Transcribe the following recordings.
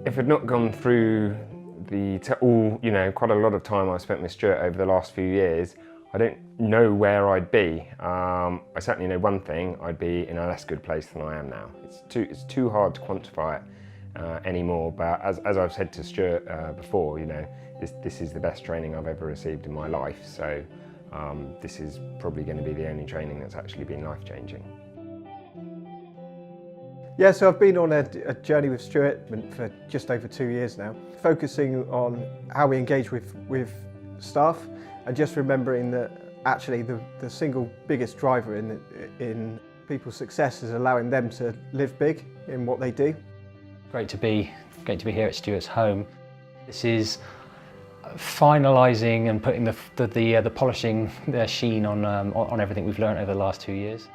If I'd not gone through quite a lot of time I've spent with Stuart over the last few years, I don't know where I'd be. I certainly know one thing: I'd be in a less good place than I am now. It's too hard to quantify it anymore. But as I've said to Stuart before, this is the best training I've ever received in my life. So this is probably going to be the only training that's actually been life-changing. Yeah, so I've been on a journey with Stuart for just over 2 years now, focusing on how we engage with staff, and just remembering that actually the single biggest driver in people's success is allowing them to live big in what they do. Great to be here at Stuart's home. This is finalising and putting the polishing sheen on everything we've learned over the last 2 years.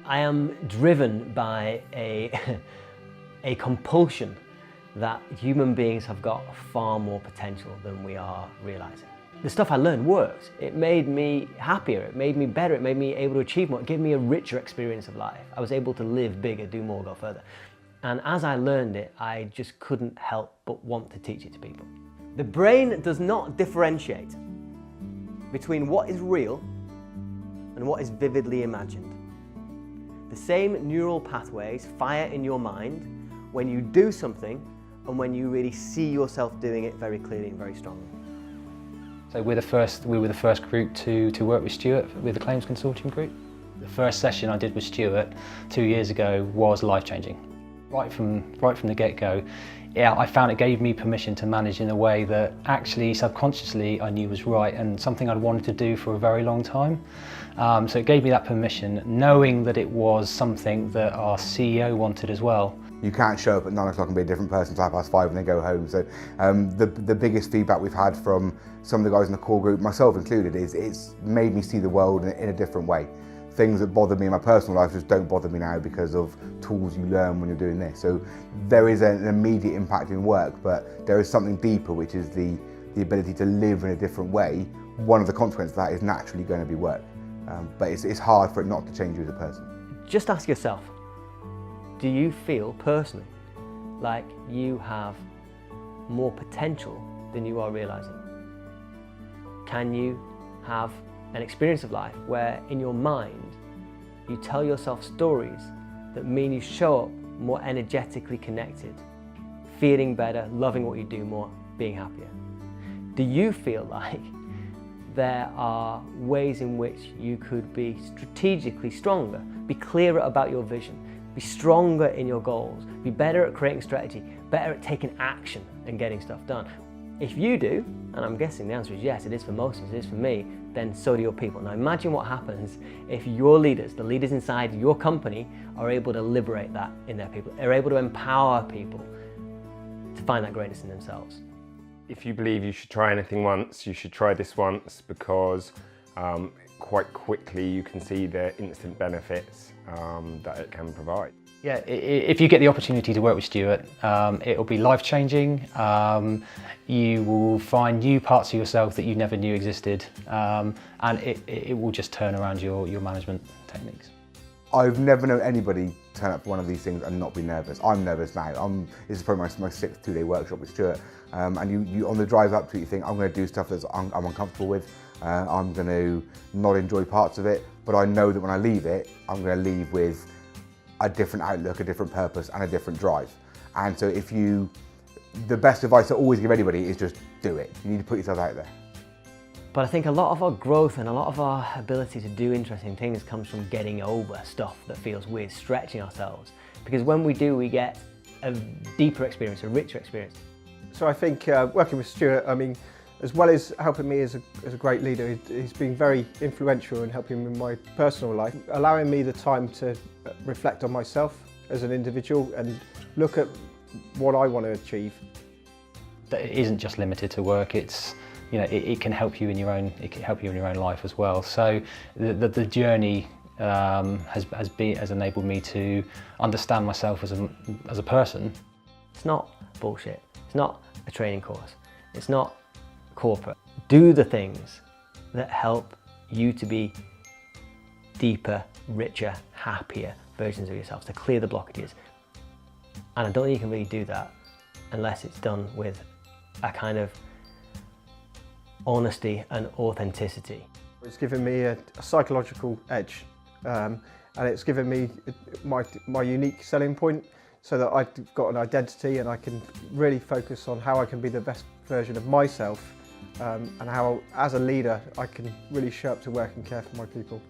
I am driven by a compulsion that human beings have got far more potential than we are realising. The stuff I learned worked. It made me happier, it made me better, it made me able to achieve more, it gave me a richer experience of life. I was able to live bigger, do more, go further. And as I learned it, I just couldn't help but want to teach it to people. The brain does not differentiate between what is real and what is vividly imagined. The same neural pathways fire in your mind when you do something and when you really see yourself doing it very clearly and very strongly. So we were the first group to work with Stuart with the Claims Consortium group. The first session I did with Stuart 2 years ago was life-changing. Right from the get-go, yeah, I found it gave me permission to manage in a way that actually subconsciously I knew was right and something I'd wanted to do for a very long time. So it gave me that permission, knowing that it was something that our CEO wanted as well. You can't show up at 9 o'clock and be a different person till 5:30 when they go home. So the biggest feedback we've had from some of the guys in the core group, myself included, is it's made me see the world in a different way. Things that bothered me in my personal life just don't bother me now because of tools you learn when you're doing this. So there is an immediate impact in work, but there is something deeper, which is the ability to live in a different way. One of the consequences of that is naturally going to be work. But it's hard for it not to change you as a person. Just ask yourself, do you feel personally like you have more potential than you are realising? Can you have an experience of life where in your mind you tell yourself stories that mean you show up more energetically connected, feeling better, loving what you do more, being happier? Do you feel like there are ways in which you could be strategically stronger, be clearer about your vision, be stronger in your goals, be better at creating strategy, better at taking action and getting stuff done? If you do, and I'm guessing the answer is yes, it is for most of us, it is for me, then so do your people. Now imagine what happens if your leaders, the leaders inside your company, are able to liberate that in their people, are able to empower people to find that greatness in themselves. If you believe you should try anything once, you should try this once, because quite quickly you can see the instant benefits that it can provide. Yeah, if you get the opportunity to work with Stuart, it will be life-changing. You will find new parts of yourself that you never knew existed, and it will just turn around your management techniques. I've never known anybody turn up for one of these things and not be nervous. I'm nervous now. This is probably my 6th 2-day workshop with Stuart, and you on the drive up to it, you think, I'm going to do stuff that I'm uncomfortable with. I'm going to not enjoy parts of it, but I know that when I leave it, I'm going to leave with a different outlook, a different purpose, and a different drive. And so the best advice I always give anybody is just do it. You need to put yourself out there. But I think a lot of our growth and a lot of our ability to do interesting things comes from getting over stuff that feels weird, stretching ourselves. Because when we do, we get a deeper experience, a richer experience. So I think working with Stuart, I mean, as well as helping me as a great leader, he's been very influential in helping me in my personal life, allowing me the time to reflect on myself as an individual and look at what I want to achieve. That it isn't just limited to work. It's, it can help you in your own. It can help you in your own life as well. So the journey has enabled me to understand myself as a person. It's not bullshit. It's not a training course. It's not corporate. Do the things that help you to be deeper, richer, happier versions of yourselves, to clear the blockages. And I don't think you can really do that unless it's done with a kind of honesty and authenticity. It's given me a psychological edge, and it's given me my unique selling point, so that I've got an identity and I can really focus on how I can be the best version of myself, and how, as a leader, I can really show up to work and care for my people.